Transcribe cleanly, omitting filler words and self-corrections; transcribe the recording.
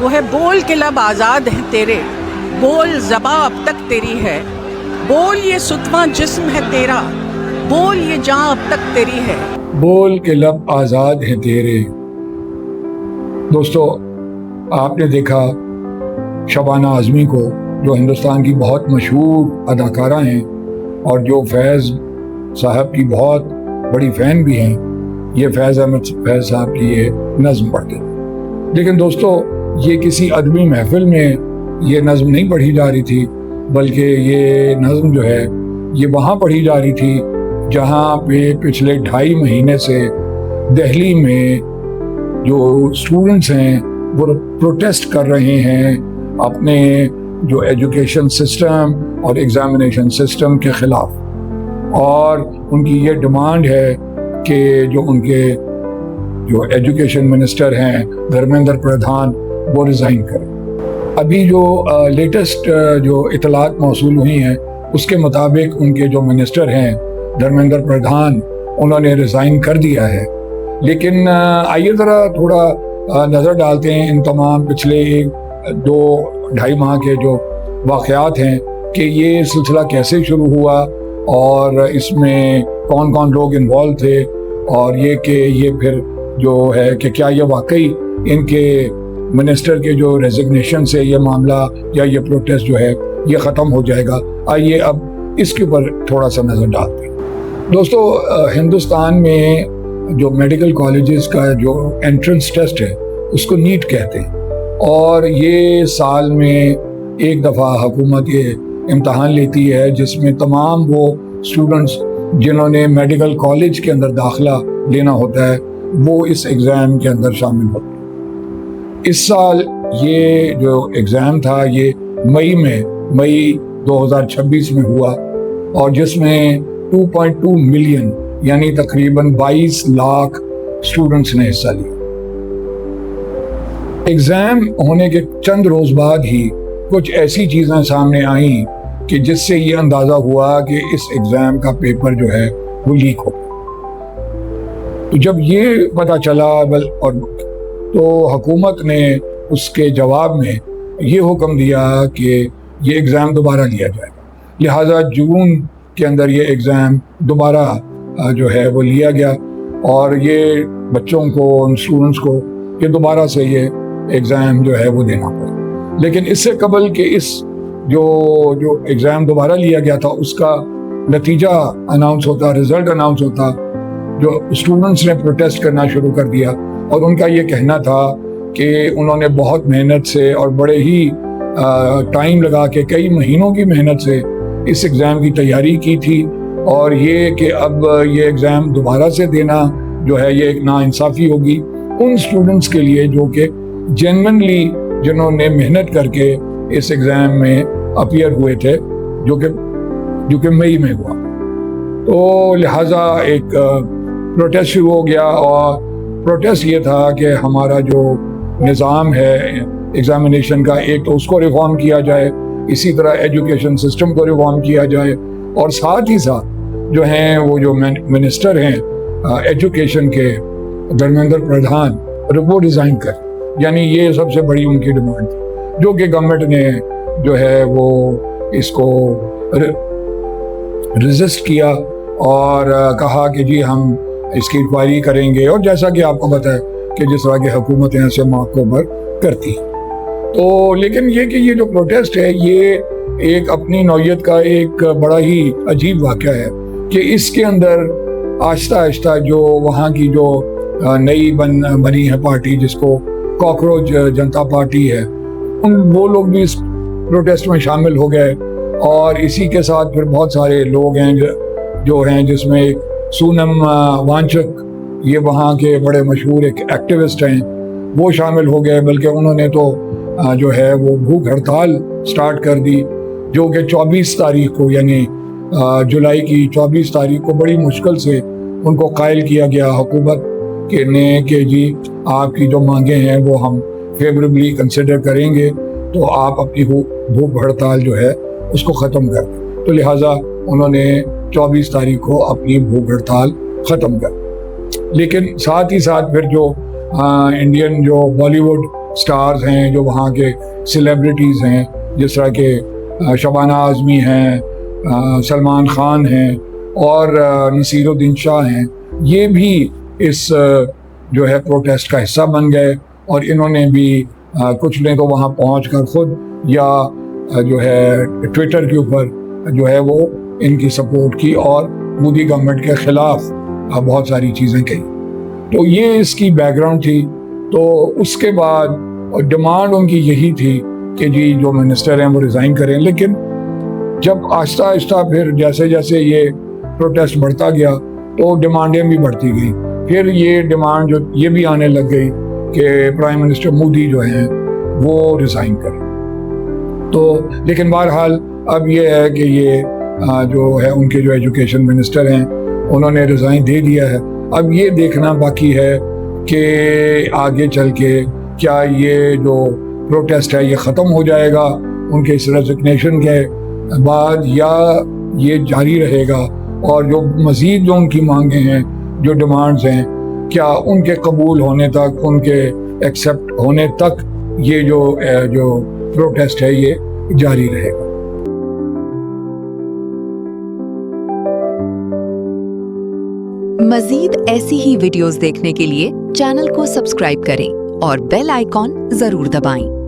وہ ہے بول کے لب آزاد ہیں تیرے، بول زباں اب تک تیری ہے، بول یہ ستواں جسم ہے تیرا، بول یہ جاں اب تک تیری ہے۔ بول کے لب آزاد ہیں تیرے۔ دوستو، آپ نے دیکھا شبانہ اعظمی کو، جو ہندوستان کی بہت مشہور اداکارہ ہیں اور جو فیض صاحب کی بہت بڑی فین بھی ہیں، یہ فیض احمد فیض صاحب کی یہ نظم پڑھتے ہیں۔ لیکن دوستو، یہ کسی ادبی محفل میں یہ نظم نہیں پڑھی جا رہی تھی، بلکہ یہ نظم جو ہے یہ وہاں پڑھی جا رہی تھی جہاں پہ پچھلے 2.5 مہینے سے دہلی میں جو اسٹوڈنٹس ہیں وہ پروٹیسٹ کر رہے ہیں اپنے جو ایجوکیشن سسٹم اور ایگزامینیشن سسٹم کے خلاف، اور ان کی یہ ڈیمانڈ ہے کہ جو ان کے جو ایجوکیشن منسٹر ہیں دھرمیندر پردھان، وہ ریزائن کریں۔ ابھی جو لیٹسٹ جو اطلاعات موصول ہوئی ہیں اس کے مطابق ان کے جو منسٹر ہیں دھرمیندر پردھان، انہوں نے ریزائن کر دیا ہے۔ لیکن آئیے ذرا تھوڑا نظر ڈالتے ہیں ان تمام پچھلے 2-2.5 ماہ کے جو واقعات ہیں کہ یہ سلسلہ کیسے شروع ہوا اور اس میں کون کون لوگ انوالو تھے، اور یہ کہ یہ پھر جو ہے کہ کیا یہ واقعی ان کے منسٹر کے جو ریزگنیشن سے یہ معاملہ یا یہ پروٹیسٹ جو ہے یہ ختم ہو جائے گا۔ آئیے اب اس کے اوپر تھوڑا سا نظر ڈالتے ہیں۔ دوستو، ہندوستان میں جو میڈیکل کالجز کا جو انٹرنس ٹیسٹ ہے اس کو نیٹ کہتے ہیں، اور یہ سال میں ایک دفعہ حکومت یہ امتحان لیتی ہے جس میں تمام وہ اسٹوڈنٹس جنہوں نے میڈیکل کالج کے اندر داخلہ لینا ہوتا ہے وہ اس ایگزام کے اندر شامل ہوتے ہیں۔ اس سال یہ جو ایگزام تھا یہ مئی 2026 میں ہوا، اور جس میں 2.2 ملین یعنی تقریباً 22 لاکھ اسٹوڈنٹس نے حصہ لیا۔ ایگزام ہونے کے چند روز بعد ہی کچھ ایسی چیزیں سامنے آئیں کہ جس سے یہ اندازہ ہوا کہ اس ایگزام کا پیپر جو ہے وہ لیک ہو گیا۔ تو جب یہ پتہ چلا تو حکومت نے اس کے جواب میں یہ حکم دیا کہ یہ ایگزام دوبارہ لیا جائے گا، لہٰذا جون کے اندر یہ ایگزام دوبارہ جو ہے وہ لیا گیا، اور یہ بچوں کو، ان اسٹوڈنٹس کو یہ دوبارہ سے یہ ایگزام جو ہے وہ دینا پڑا۔ لیکن اس سے قبل کہ اس جو ایگزام دوبارہ لیا گیا تھا اس کا نتیجہ اناؤنس ہوتا، رزلٹ اناؤنس ہوتا، جو اسٹوڈنٹس نے پروٹیسٹ کرنا شروع کر دیا، اور ان کا یہ کہنا تھا کہ انہوں نے بہت محنت سے اور بڑے ہی ٹائم لگا کے کئی مہینوں کی محنت سے اس ایگزام کی تیاری کی تھی، اور یہ کہ اب یہ ایگزام دوبارہ سے دینا جو ہے یہ ایک ناانصافی ہوگی ان اسٹوڈنٹس کے لیے جو کہ جینوئنلی جنہوں نے محنت کر کے اس ایگزام میں اپیئر ہوئے تھے، جو کہ مئی میں ہوا۔ تو لہٰذا ایک پروٹیسٹ شروع ہو گیا، اور پروٹیسٹ یہ تھا کہ ہمارا جو نظام ہے ایگزامینیشن کا، ایک تو اس کو ریفارم کیا جائے، اسی طرح ایجوکیشن سسٹم کو ریفارم کیا جائے، اور ساتھ ہی ساتھ جو ہیں وہ جو منسٹر ہیں ایجوکیشن کے دھرمیندر پردھان، وہ ریزائن کر، یعنی یہ سب سے بڑی ان کی ڈیمانڈ تھی، جو کہ گورنمنٹ نے جو ہے وہ اس کو ریزسٹ کیا اور کہا کہ جی ہم اس کی انکوائری کریں گے، اور جیسا کہ آپ کو پتہ ہے کہ جس طرح کی حکومتیں ایسے موقعوں پر کرتی ہیں۔ تو لیکن یہ کہ یہ جو پروٹیسٹ ہے یہ ایک اپنی نوعیت کا ایک بڑا ہی عجیب واقعہ ہے کہ اس کے اندر آہستہ آہستہ جو وہاں کی جو نئی بنی ہے پارٹی جس کو کاکروچ جنتا پارٹی ہے، وہ لوگ بھی اس پروٹیسٹ میں شامل ہو گئے، اور اسی کے ساتھ پھر بہت سارے لوگ ہیں جو ہیں جس میں سونم وانچک، یہ وہاں کے بڑے مشہور ایک ایکٹیوسٹ ہیں، وہ شامل ہو گئے، بلکہ انہوں نے تو جو ہے وہ بھوک ہڑتال سٹارٹ کر دی، جو کہ 24 تاریخ کو یعنی جولائی کی 24 تاریخ کو بڑی مشکل سے ان کو قائل کیا گیا حکومت کہ جی آپ کی جو مانگیں ہیں وہ ہم فیوریبلی کنسیڈر کریں گے، تو آپ اپنی بھوک ہڑتال جو ہے اس کو ختم کر دیں۔ تو لہٰذا انہوں نے 24 تاریخ کو اپنی بھوک ہڑتال ختم کر، لیکن ساتھ ہی ساتھ پھر جو انڈین جو بالی ووڈ سٹارز ہیں جو وہاں کے سیلیبریٹیز ہیں، جس طرح کہ شبانہ اعظمی ہیں، سلمان خان ہیں اور نصیر الدین شاہ ہیں، یہ بھی اس جو ہے پروٹیسٹ کا حصہ بن گئے، اور انہوں نے بھی کچھ نے تو وہاں پہنچ کر خود یا جو ہے ٹویٹر کے اوپر جو ہے وہ ان کی سپورٹ کی اور مودی گورنمنٹ کے خلاف بہت ساری چیزیں کہی. تو یہ اس کی بیک گراؤنڈ تھی. تو اس کے بعد ڈیمانڈ ان کی یہی تھی کہ جی جو منسٹر ہیں وہ ریزائن کریں. لیکن جب آہستہ آہستہ پھر جیسے جیسے یہ پروٹیسٹ بڑھتا گیا تو ڈیمانڈیں بھی بڑھتی گئیں. پھر یہ ڈیمانڈ جو یہ بھی آنے لگ گئی کہ پرائم منسٹر مودی جو ہیں وہ ریزائن کریں. تو لیکن بہرحال اب یہ ہے کہ یہ جو ہے ان کے جو ایجوکیشن منسٹر ہیں انہوں نے ریزائن دے دیا ہے. اب یہ دیکھنا باقی ہے کہ آگے چل کے کیا یہ جو پروٹیسٹ ہے یہ ختم ہو جائے گا ان کے اس ریزگنیشن کے بعد، یا یہ جاری رہے گا، اور جو مزید جو ان کی مانگیں ہیں، جو ڈیمانڈز ہیں، کیا ان کے قبول ہونے تک، ان کے ایکسیپٹ ہونے تک یہ جو پروٹیسٹ ہے یہ جاری رہے گا. مزید ایسی ہی ویڈیوز دیکھنے کے لیے چینل کو سبسکرائب کریں اور بیل آئیکن ضرور دبائیں.